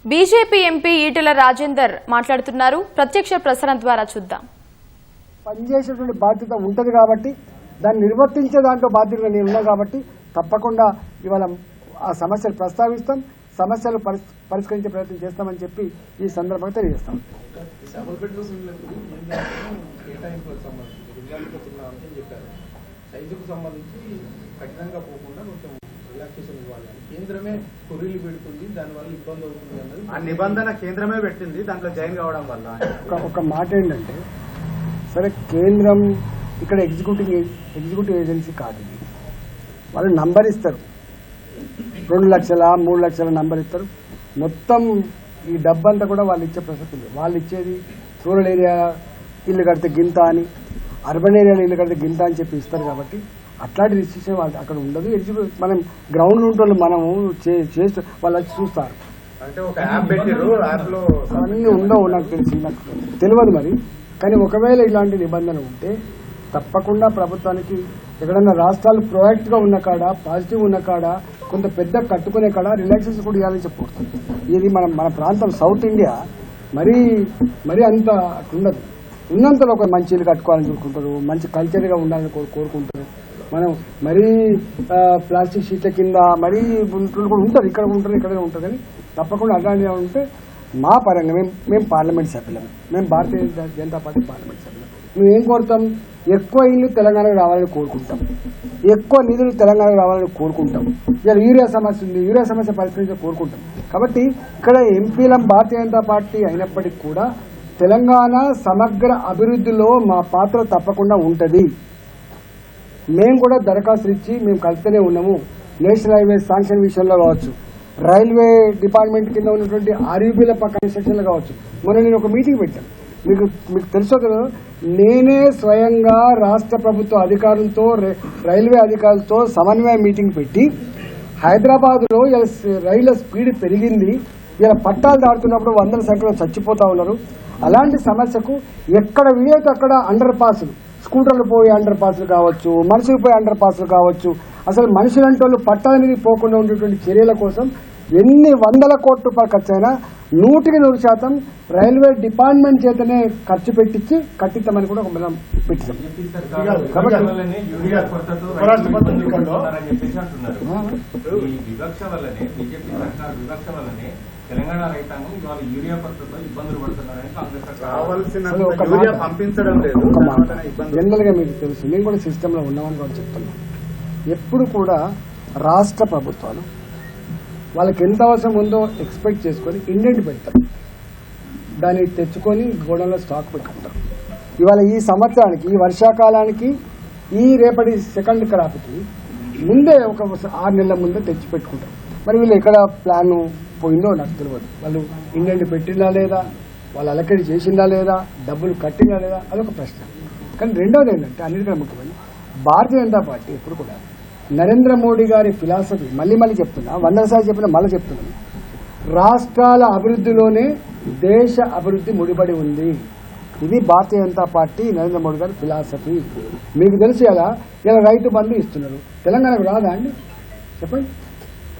BJP MP Etela Rajender మాట్లాడుతున్నారు. ప్రత్యక్ష ప్రసారం ద్వారా చూద్దాం. పనిచేసేటువంటి బాధ్యత ఉంటుంది కాబట్టి దాన్ని నిర్వర్తించే దాంట్లో బాధ్యతగా నేను ఉన్నా కాబట్టి తప్పకుండా ఇవాళ ఆ సమస్యలు ప్రస్తావిస్తాం, సమస్యలు పరిష్కరించే ప్రయత్నం చేస్తామని చెప్పి ఈ సందర్భంగా తెలియజేస్తాం. కేంద్రమే కొర్రీలు పెడుతుంది, దానివల్ల ఇబ్బంది అవుతుంది అన్నది ఆ నిబంధన కేంద్రమే పెట్టింది. దాంట్లో జాయిన్ కావడం వల్ల ఒక మాట ఏంటంటే, సరే కేంద్రం ఇక్కడ ఎగ్జిక్యూటివ్ ఏజెన్సీ కాదు, వాళ్ళు నంబర్ ఇస్తారు, 2 లక్షల 3 లక్షల నంబర్ ఇస్తారు. మొత్తం ఈ డబ్బంతా కూడా వాళ్ళు ఇచ్చే ప్రసక్తి ఉంది. వాళ్ళు ఇచ్చేది రూరల్ ఏరియా ఇల్లు కడితే గింత అని, అర్బన్ ఏరియాలో ఇల్లు కడితే గింత అని చెప్పి ఇస్తారు. కాబట్టి అట్లాంటి రిస్ట్రిక్షన్ వాళ్ళు అక్కడ ఉండదు. మనం గ్రౌండ్ ఉంటే మనము చేస్తూ వాళ్ళు వచ్చి చూస్తారు. అవన్నీ ఉండవు, నాకు తెలియదు మరి. కానీ ఒకవేళ ఇలాంటి నిబంధన ఉంటే తప్పకుండా ప్రభుత్వానికి ఎక్కడన్నా రాష్ట్రాలు ప్రొయాక్టివ్గా ఉన్న కాడ, పాజిటివ్ ఉన్న కాడ, కొంత పెద్ద కట్టుకునే కాడ రిలాక్సేషన్ కూడా ఇవ్వాలని చెప్పబడుతుంది. ఇది మన ప్రాంతం సౌత్ ఇండియా మరీ అంత ఉండదు. ఉన్నంతలో ఒక మంచి ఇల్లు కట్టుకోవాలని చూసుకుంటారు, మంచి కల్చర్గా ఉండాలని కోరుకుంటారు. మనం మరీ ప్లాస్టిక్ షీట్ల కింద మరీ కూడా ఉంటారు, ఇక్కడ ఉంటారు, ఇక్కడనే ఉంటుంది. కానీ తప్పకుండా అలాంటి ఉంటే మా పరంగా మేము పార్లమెంట్ సభ్యులం, మేము భారతీయ జనతా పార్టీ పార్లమెంట్ సభ్యులం. మేము ఏం కోరుతాం? ఎక్కువ ఇల్లు తెలంగాణకు రావాలని కోరుకుంటాం, ఎక్కువ నిధులు తెలంగాణకు రావాలని కోరుకుంటాం. ఇలా యూరియా సమస్య ఉంది, యూరియా సమస్య పరిష్కరించాలని కోరుకుంటాం. కాబట్టి ఇక్కడ ఎంపీలం భారతీయ జనతా పార్టీ అయినప్పటికీ కూడా తెలంగాణ సమగ్ర అభివృద్ధిలో మా పాత్ర తప్పకుండా ఉంటుంది. మేము కూడా దరఖాస్తులు ఇచ్చి మేము కలుపుతూనే ఉన్నాము. నేషనల్ హైవే శాంక్షన్ విషయంలో కావచ్చు, రైల్వే డిపార్ట్మెంట్ కింద ఉన్నటువంటి ఆర్యూబీల కన్స్ట్రక్షన్లో కావచ్చు. మొన్న నేను ఒక మీటింగ్ పెట్టాను, మీకు తెలుసో కదా, నేనే స్వయంగా రాష్ట్ర ప్రభుత్వ అధికారులతో రైల్వే అధికారులతో సమన్వయ మీటింగ్ పెట్టి హైదరాబాద్లో రైళ్ల స్పీడ్ పెరిగింది, ఇలా పట్టాలు దాడుతున్నప్పుడు 100ల సంఖ్యలో చచ్చిపోతా ఉన్నారు. అలాంటి సమస్యకు ఎక్కడ వీలైతే అక్కడ అండర్ పాసులు, స్కూటర్లు పోయే అండర్ పాసులు కావచ్చు, మనుషులు పోయే అండర్ పాసులు కావచ్చు, అసలు మనుషులంటే వాళ్ళు పట్టాల మీద పోకుండా ఉండేటువంటి చర్యల కోసం ఎన్ని 100ల కోట్ల రూపాయలు ఖర్చు అయినా 100% రైల్వే డిపార్ట్మెంట్ చేతనే ఖర్చు పెట్టించి కట్టిద్దామని కూడా మనం పెట్టించాం. తెలంగాణ రైతాంగం ఇవాళ యూరియా కొరతతో ఇబ్బందులు పడుతున్నారని పంపించడం లేదు. జనరల్ గా మీకు తెలుసు, నేను కూడా సిస్టమ్ లో ఉన్నామని కూడా చెప్తున్నాను. ఎప్పుడు కూడా రాష్ట్ర ప్రభుత్వాలు వాళ్ళకి ఎంత అవసరం ఉందో ఎక్స్పెక్ట్ చేసుకొని ఇండెంట్ పెడతారు, దాన్ని తెచ్చుకొని గోడౌన్లో స్టాక్ పెట్టుకుంటారు. ఇవాళ ఈ సంవత్సరానికి, ఈ వర్షాకాలానికి, ఈ రేపటి సెకండ్ క్రాప్కి ముందే ఒక 6 నెలల ముందే తెచ్చి పెట్టుకుంటారు. మరి వీళ్ళు ఎక్కడ ప్లాన్ పోయిందో నాకు తెలియదు. వాళ్ళు ఇండెంట్ పెట్టిందా లేదా, వాళ్ళు అలకెట్ చేసిందా లేదా, డబ్బులు కట్టిందా లేదా, అదొక ప్రశ్న. కానీ రెండవది ఏంటంటే, అన్నిటికన్నా ముఖ్యమైన భారతీయ జనతా పార్టీ ఎప్పుడు కూడా నరేంద్ర మోడీ గారి ఫిలాసఫీ మళ్ళీ చెప్తున్నా, 100 సార్లు చెప్పినా మళ్ళీ చెప్తున్నాను, రాష్ట్రాల అభివృద్ధిలోనే దేశ అభివృద్ధి ముడిపడి ఉంది. ఇది భారతీయ జనతా పార్టీ నరేంద్ర మోడీ గారి ఫిలాసఫీ. మీకు తెలిసి ఇలా రైతు బంధు ఇస్తున్నారు, తెలంగాణకు రాదా అండి? చెప్పండి,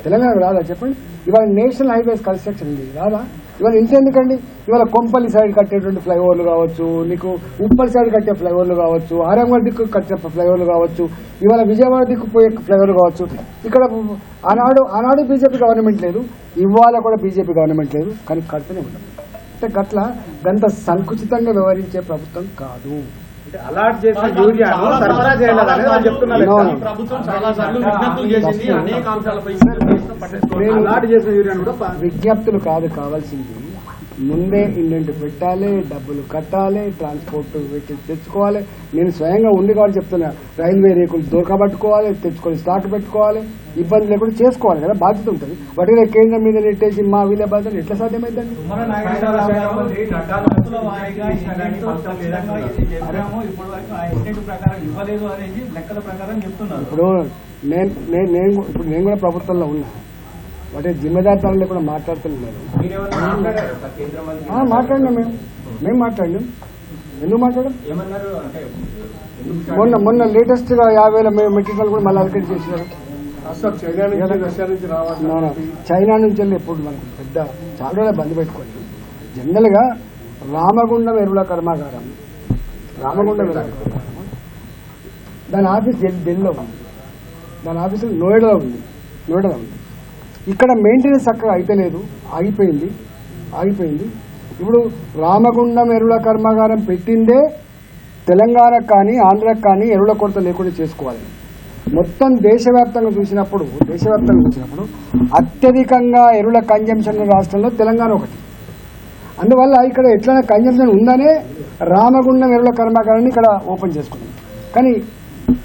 తెలంగాణకు రాదా చెప్పండి? ఇవాళ నేషనల్ హైవేస్ కన్స్ట్రక్షన్ ఉంది, రాదా? ఇవాళ ఇంకెందుకండి, ఇవాళ కొంపల్లి సైడ్ కట్టేటువంటి ఫ్లైఓవర్లు కావచ్చు, నీకు ఉప్పల్ సైడ్ కట్టే ఫ్లైఓవర్లు కావచ్చు, ఆరంగల్ దిక్కు కట్టే ఫ్లైఓవర్లు కావచ్చు, ఇవాళ విజయవాడ దిక్కు పోయే ఫ్లైఓవర్లు కావచ్చు. ఇక్కడ ఆనాడు బీజేపీ గవర్నమెంట్ లేదు, ఇవాళ కూడా బీజేపీ గవర్నమెంట్ లేదు, కానీ కడుతూనే ఉన్నాం. అంటే గట్ల గంత సంకుచితంగా వ్యవహరించే ప్రభుత్వం కాదు. అలాట్ చేసిన యూరియాను సరఫరా చేయాలని వాళ్ళు చెప్తున్నారు. విజ్ఞప్తులు కాదు కావాల్సింది, ముందే ఇండెంట్ పెట్టాలి, డబ్బులు కట్టాలి, ట్రాన్స్పోర్ట్ వెహికల్స్ తెచ్చుకోవాలి. నేను స్వయంగా ఉండి కాబట్టి చెప్తున్నా, రైల్వే రేకులు దొరకబట్టుకోవాలి, తెచ్చుకొని స్టాక్ పెట్టుకోవాలి, ఇబ్బంది లేకుండా చేసుకోవాలి కదా, బాధ్యత ఉంటుంది. వాటిని కేంద్రం మీద నెట్టేసి మా వీళ్ళ బాధ్యత ఎట్లా సాధ్యమైందండి? ఇప్పుడు నేను కూడా ప్రభుత్వంలో ఉన్నా, వాటి జిమ్మేదారులు లేకుండా మాట్లాడుతున్నాను. మాట్లాడినా మేము మాట్లాడినాం. ఎందుకు మాట్లాడాం? మొన్న లేటెస్ట్ గా 50,000 మెట్రిక్ టన్నులు కూడా మళ్ళీ అలకేట్ చేసినారు. అసలు చైనా నుంచి రష్యా నుంచి రావాలి చైనా నుంచి వెళ్ళి ఎప్పుడు మనకు పెద్ద చాలా రోజులు బంద్ పెట్టుకోండి. జనరల్గా రామగుండం ఎరువుల కర్మాగారం దాని ఆఫీస్ ఢిల్లీలో ఉంది, దాని ఆఫీసు నోయిడాలో ఉంది. ఇక్కడ మెయింటెనెన్స్ చక్కగా అయితే లేదు, ఆగిపోయింది. ఇప్పుడు రామగుండం ఎరువుల కర్మాగారం పెట్టిందే తెలంగాణకు కానీ ఆంధ్రకు కానీ ఎరువుల కొరత లేకుండా చేసుకోవాలి. మొత్తం దేశవ్యాప్తంగా చూసినప్పుడు అత్యధికంగా ఎరువుల కన్జంప్షన్ రాష్ట్రంలో తెలంగాణ ఒకటి. అందువల్ల ఇక్కడ ఎట్లయినా కన్జంప్షన్ ఉందనే రామగుండం ఎరువుల కర్మాగారాన్ని ఇక్కడ ఓపెన్ చేసుకున్నాం. కానీ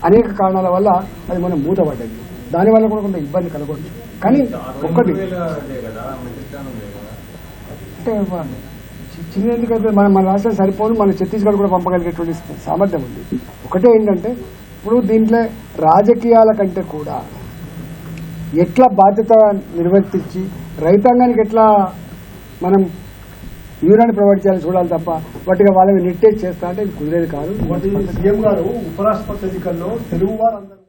అనేక కారణాల వల్ల అది మనం మూతపడ్డది. దానివల్ల కూడా కొంత ఇబ్బంది కలగొచ్చు. కానీ ఒక్కటి అంటే చిన్న ఎందుకైతే మన రాష్ట్రం సరిపోను, మన ఛత్తీస్గఢ్ కూడా పంపగలిగేటువంటి సామర్థ్యం ఉంది. ఒకటే ఏంటంటే ఇప్పుడు దీంట్లో రాజకీయాల కంటే కూడా ఎట్లా బాధ్యత నిర్వర్తించి రైతాంగానికి ఎట్లా మనం యూరాన్ని ప్రొవైడ్ చేయాలని చూడాలి తప్ప వాటిగా వాళ్ళని నెట్టేజ్ చేస్తా అంటే ఇది కుదిరేది కాదు. సీఎం గారు ఉపరాష్ట్రపతి ఎన్నికల్లో తెలుగు వారందరూ